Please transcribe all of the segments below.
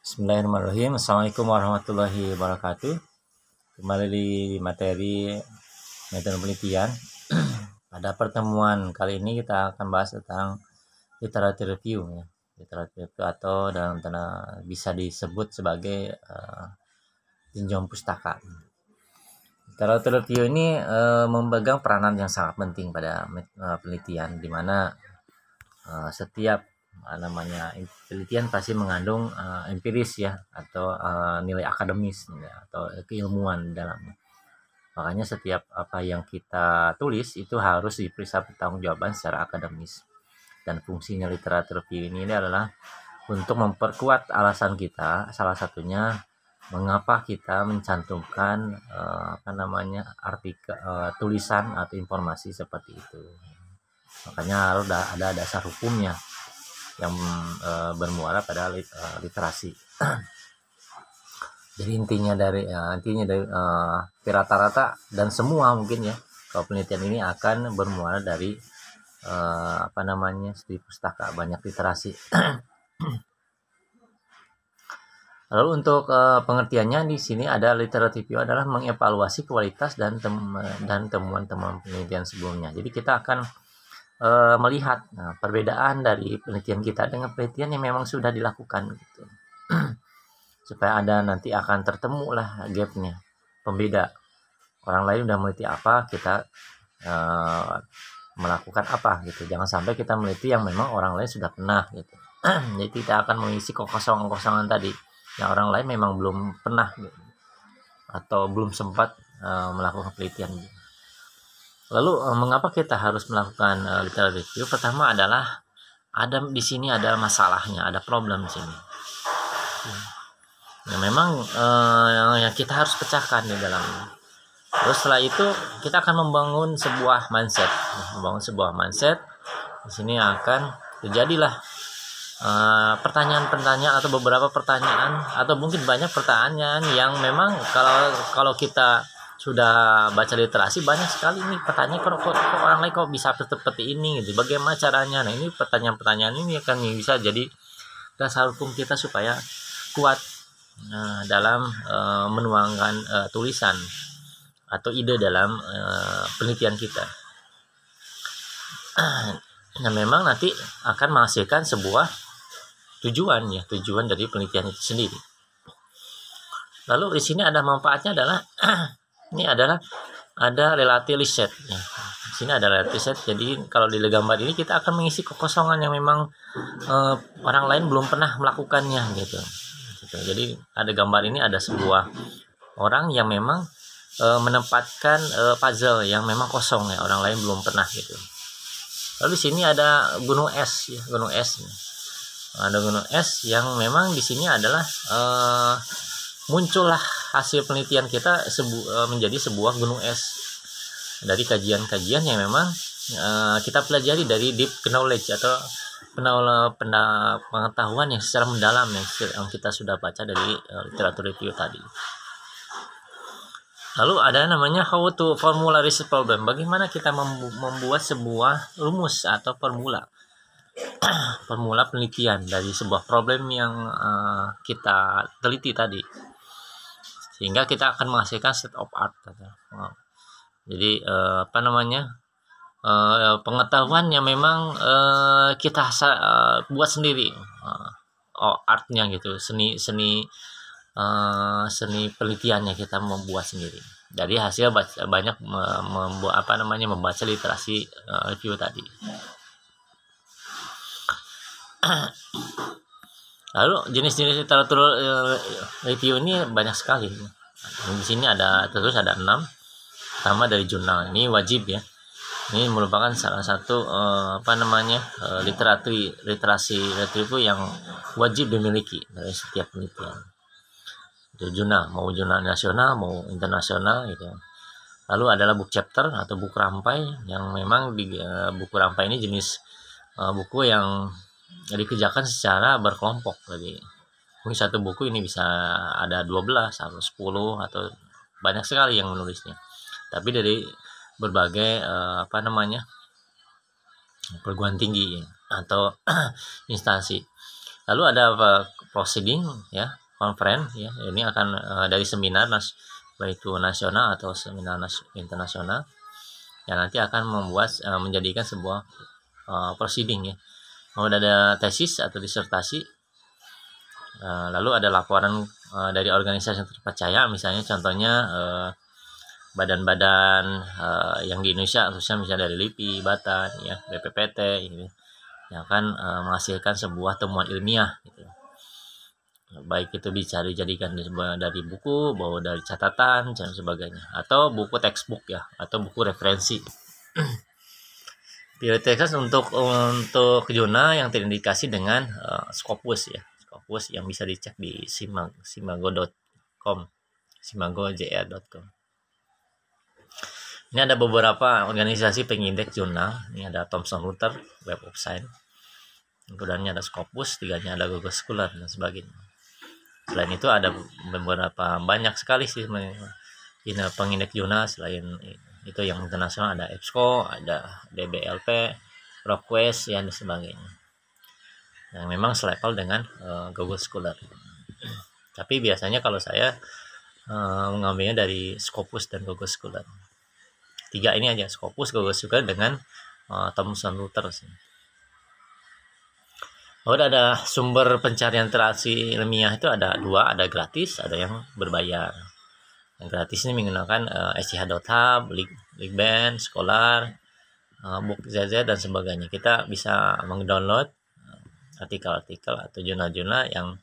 Bismillahirrahmanirrahim. Assalamualaikum warahmatullahi wabarakatuh. Kembali di materi metode penelitian. Pada pertemuan kali ini kita akan bahas tentang literatur review, ya. Literatur review atau dalam tanda bisa disebut sebagai tinjauan pustaka. Literatur review ini memegang peranan yang sangat penting pada penelitian, di mana setiap penelitian pasti mengandung empiris, ya, atau nilai akademis, ya, atau keilmuan dalamnya. Makanya setiap apa yang kita tulis itu harus diperiksa pertanggungjawaban secara akademis. Dan fungsinya literatur review ini adalah untuk memperkuat alasan kita, salah satunya mengapa kita mencantumkan artikel, tulisan atau informasi seperti itu. Makanya harus ada dasar hukumnya yang bermuara pada literasi. Jadi intinya dari rata-rata dan semua mungkin, ya, kalau penelitian ini akan bermuara dari studi pustaka, banyak literasi. Lalu untuk pengertiannya di sini ada literatur review adalah mengevaluasi kualitas dan temuan-temuan penelitian sebelumnya. Jadi kita akan melihat perbedaan dari penelitian kita dengan penelitian yang memang sudah dilakukan, gitu. Supaya ada nanti akan tertemu lah gapnya, pembeda. Orang lain udah meneliti apa, kita melakukan apa, gitu. Jangan sampai kita meneliti yang memang orang lain sudah pernah, gitu. Jadi kita akan mengisi kekosongan-kekosongan tadi yang orang lain memang belum pernah, gitu, atau belum sempat melakukan penelitian, gitu. Lalu mengapa kita harus melakukan literatur review? Pertama adalah di sini ada masalahnya, ada problem di sini. Ya, memang yang kita harus pecahkan di dalamnya. Terus setelah itu kita akan membangun sebuah mindset. Di sini akan terjadilah pertanyaan-pertanyaan atau beberapa pertanyaan atau mungkin banyak pertanyaan yang memang kalau kita sudah baca literasi, banyak sekali nih pertanyaan, kok orang lain kok bisa seperti ini, gitu. Bagaimana caranya? Nah, ini pertanyaan-pertanyaan ini akan bisa jadi dasar hukum kita supaya kuat dalam menuangkan tulisan atau ide dalam penelitian kita. Nah, memang nanti akan menghasilkan sebuah tujuan dari penelitian itu sendiri. Lalu di sini ada manfaatnya adalah ini adalah ada relative riset, ya. Di sini ada relative riset. Jadi kalau di gambar ini kita akan mengisi kekosongan yang memang orang lain belum pernah melakukannya, gitu. Jadi ada gambar ini ada sebuah orang yang memang menempatkan puzzle yang memang kosong, ya, orang lain belum pernah, gitu. Lalu di sini ada gunung es, ya, gunung es. Ada gunung es yang memang di sini adalah muncullah hasil penelitian kita menjadi sebuah gunung es dari kajian-kajian yang memang kita pelajari dari deep knowledge atau pengetahuan yang secara mendalam yang kita sudah baca dari literatur review tadi. Lalu ada namanya how to formularize problem. Bagaimana kita membuat sebuah rumus atau formula penelitian dari sebuah problem yang kita teliti tadi, sehingga kita akan menghasilkan state of art. Jadi pengetahuan yang memang kita buat sendiri, artnya, gitu, seni penelitiannya kita membuat sendiri dari hasil banyak membaca literasi review tadi. Lalu jenis-jenis literatur review ini banyak sekali. Di sini ada 6. Pertama dari jurnal, ini wajib, ya. Ini merupakan salah satu literasi review yang wajib dimiliki dari setiap penelitian. Itu jurnal, mau jurnal nasional, mau internasional, gitu. Lalu adalah book chapter atau buku rampai, yang memang di buku rampai ini jenis buku yang dikerjakan secara berkelompok. Jadi mungkin satu buku ini bisa ada 12 atau 10 atau banyak sekali yang menulisnya, tapi dari berbagai perguruan tinggi atau instansi. Lalu ada proceeding ya, conference ya. Ini akan dari seminar baik itu nasional atau seminar internasional yang nanti akan menjadikan sebuah proceeding ya. Mau ada tesis atau disertasi, lalu ada laporan dari organisasi yang terpercaya, misalnya contohnya badan-badan yang di Indonesia, khususnya misalnya dari LIPI, Batan, ya, BPPT, ini yang akan menghasilkan sebuah temuan ilmiah, gitu. Baik itu dijadikan dari buku, bawa dari catatan, dan sebagainya, atau buku textbook ya, atau buku referensi. Prioritas untuk zona yang terindikasi dengan Scopus ya, Scopus yang bisa dicek di simago.com, simagojr.com. Ini ada beberapa organisasi pengindeks jurnal. Ini ada Thomson Reuters, Web of Science. Kemudian ada Scopus, tiganya ada Google Scholar dan sebagainya. Selain itu ada beberapa banyak sekali sih pengindeks jurnal. Selain itu yang internasional ada EBSCO, ada DBLP, ProQuest dan sebagainya. Yang memang selevel dengan Google Scholar. Tapi biasanya kalau saya mengambilnya dari Scopus dan Google Scholar. 3 ini aja, Scopus, Google Scholar dengan Thomson Reuters. Lalu ada sumber pencarian interaksi ilmiah itu ada 2, ada gratis, ada yang berbayar. Yang gratis ini menggunakan sch.hub, Leakband, Scholar, BookZZ dan sebagainya. Kita bisa mendownload artikel-artikel atau jurnal-jurnal yang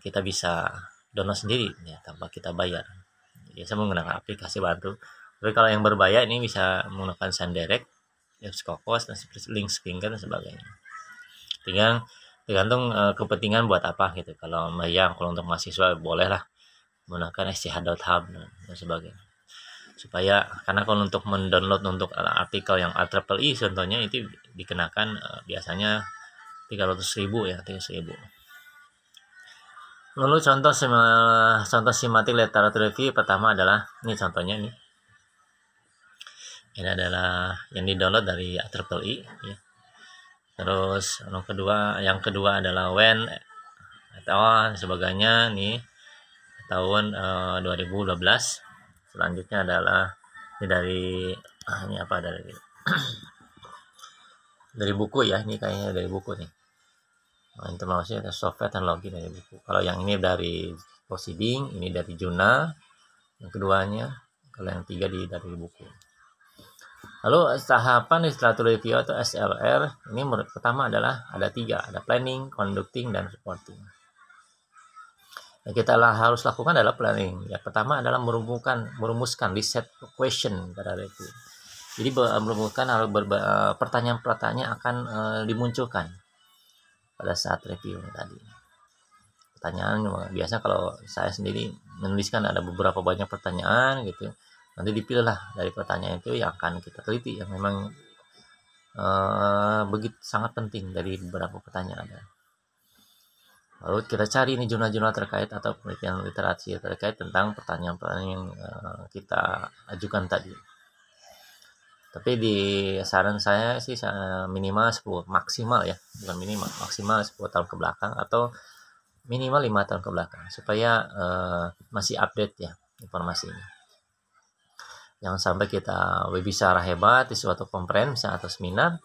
kita bisa download sendiri ya, tanpa kita bayar. Biasa menggunakan aplikasi bantu. Tapi kalau yang berbayar ini bisa menggunakan SendDirect, Scopus, dan link Springer dan sebagainya. Tergantung kepentingan buat apa gitu. Kalau untuk mahasiswa bolehlah menggunakan sch.hub dan sebagainya. Karena kalau untuk mendownload untuk artikel yang IEEE contohnya itu dikenakan biasanya 300.000 ya, 300.000. Lalu contoh sistematik literatur review pertama adalah ini contohnya nih. Ini adalah yang di-download dari IEEE ya. Terus yang kedua adalah When atau sebagainya nih tahun 2012. Selanjutnya adalah ini dari buku ya, ini kayaknya dari buku nih. Informasi ada software teknologi dari buku. Kalau yang ini dari proceeding, ini dari jurnal, yang keduanya, kalau yang 3 dari buku. Lalu tahapan literatur review atau SLR ini pertama adalah ada 3, ada planning, conducting, dan reporting. Yang kita harus lakukan adalah planning. Ya, pertama adalah merumuskan riset question pada review. Jadi merumuskan pertanyaan-pertanyaan akan dimunculkan pada saat review tadi. Pertanyaan biasa kalau saya sendiri menuliskan ada beberapa banyak pertanyaan gitu. Nanti dipilihlah dari pertanyaan itu yang akan kita teliti, yang memang begitu sangat penting dari beberapa pertanyaan. Lalu kita cari ini jurnal-jurnal terkait atau penelitian literasi terkait tentang pertanyaan-pertanyaan yang kita ajukan tadi. Tapi di saran saya sih minimal 10, maksimal ya, bukan minimal, maksimal 10 tahun ke belakang atau minimal 5 tahun ke belakang supaya masih update ya informasinya. Jangan sampai kita berbicara hebat di suatu konferensi atau seminar,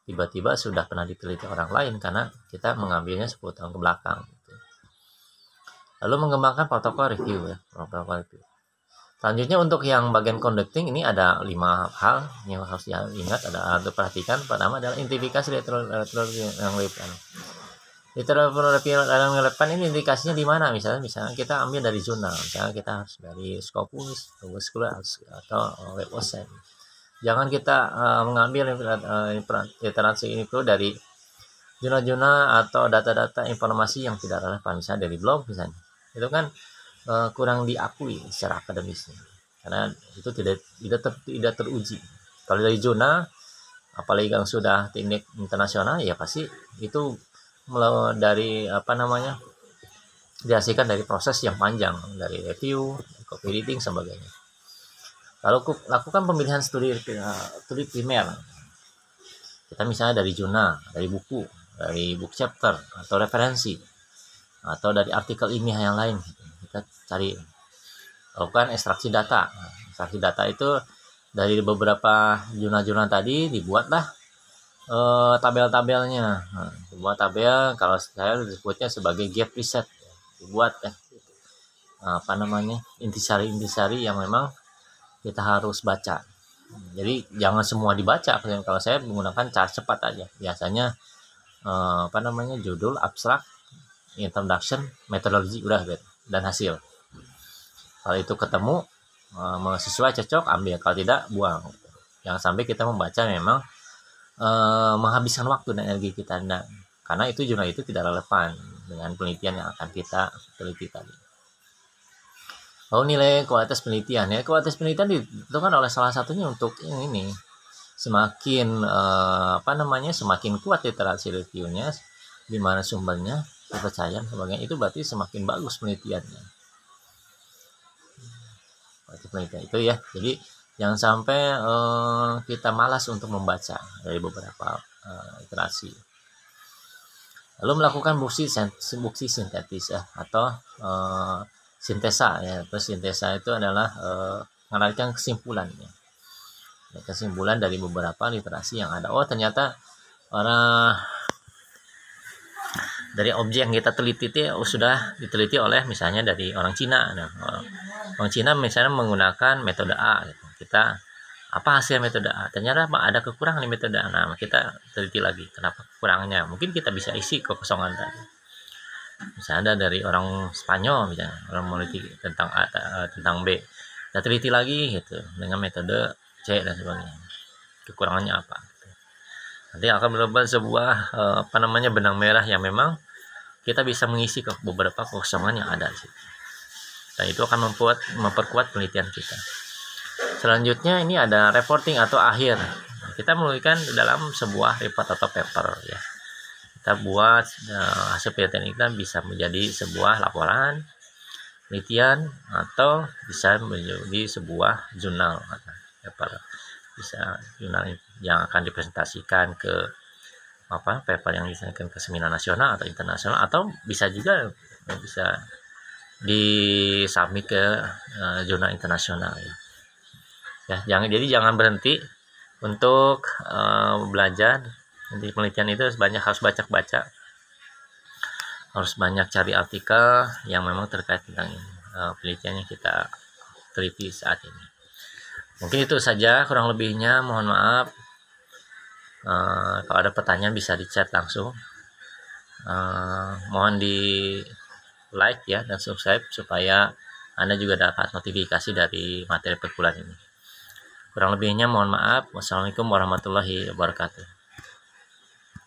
tiba-tiba sudah pernah diteliti orang lain karena kita mengambilnya 10 tahun ke belakang. Gitu. Lalu mengembangkan protokol review ya, protokol review. Selanjutnya untuk yang bagian conducting ini ada 5 hal yang harus diingat, ada perhatikan. Pertama adalah identifikasi literatur yang relevan. Literatur yang relevan ini indikasinya di mana? Misalnya kita ambil dari jurnal, misalnya kita harus dari Scopus, Google Scholar atau Web of Science. Jangan kita mengambil literasi ini dari jurnal-jurnal atau data-data informasi yang tidak relevan, misalnya dari blog misalnya. Itu kan kurang diakui secara akademisnya, karena itu tidak teruji. Kalau dari jurnal, apalagi yang sudah teknik internasional, ya pasti itu dari dihasilkan dari proses yang panjang, dari review, copy editing, sebagainya. Lalu lakukan pemilihan studi primer. Kita misalnya dari jurnal, dari buku, dari book chapter atau referensi. atau dari artikel ilmiah yang lain. Kita cari, lakukan ekstraksi data. Ekstraksi data itu dari beberapa jurnal-jurnal tadi dibuatlah tabel-tabelnya. Dibuat tabel, kalau saya disebutnya sebagai gap reset. Dibuat intisari-intisari yang memang kita harus baca. Jadi jangan semua dibaca. Kalau saya menggunakan cara cepat aja. Biasanya judul, abstrak, introduction, metodologi, udah dan hasil. Kalau itu ketemu sesuai, cocok, ambil. Kalau tidak, buang. Jangan sampai kita membaca memang menghabiskan waktu dan energi kita. Nah, karena itu jurnal itu tidak relevan dengan penelitian yang akan kita teliti tadi. Lalu nilai kualitas penelitian, ya kualitas penelitian ditentukan oleh salah satunya untuk ini semakin semakin kuat literasi reviewnya, di mana sumbernya, kepercayaan sebagainya, itu berarti semakin bagus penelitiannya. Penelitian itu ya, jadi jangan sampai kita malas untuk membaca dari beberapa literasi. Lalu melakukan bukti sintetis ya, atau sintesa ya. Terus sintesa itu adalah menarikkan kesimpulannya. Kesimpulan dari beberapa literasi yang ada. Oh, ternyata dari objek yang kita teliti itu sudah diteliti oleh misalnya dari orang Cina. Nah, orang Cina misalnya menggunakan metode A. Kita apa hasil metode A? Ternyata ada kekurangan di metode A. Nah, kita teliti lagi kenapa kekurangannya. Mungkin kita bisa isi kekosongan tadi. Misalnya ada dari orang Spanyol, misalnya orang meneliti tentang A, tentang B, kita teliti lagi gitu dengan metode C dan sebagainya. Kekurangannya apa? Gitu. Nanti akan berubah sebuah benang merah yang memang kita bisa mengisi ke beberapa kekosongan yang ada di situ. Dan itu akan memperkuat penelitian kita. Selanjutnya ini ada reporting atau akhir. Kita menuliskan dalam sebuah report atau paper ya. Kita buat hasil penelitian kita bisa menjadi sebuah laporan penelitian atau bisa menjadi sebuah jurnal atau paper, bisa jurnal yang akan dipresentasikan ke paper yang disampaikan ke seminar nasional atau internasional, atau bisa juga bisa disubmit ke jurnal internasional ya. Jangan berhenti untuk belajar. Nanti penelitian itu harus baca, harus banyak cari artikel yang memang terkait tentang penelitian yang kita teliti saat ini. Mungkin itu saja, kurang lebihnya mohon maaf. Kalau ada pertanyaan bisa di chat langsung. Mohon di like ya dan subscribe supaya Anda juga dapat notifikasi dari materi perkuliahan ini. Kurang lebihnya mohon maaf. Wassalamualaikum warahmatullahi wabarakatuh.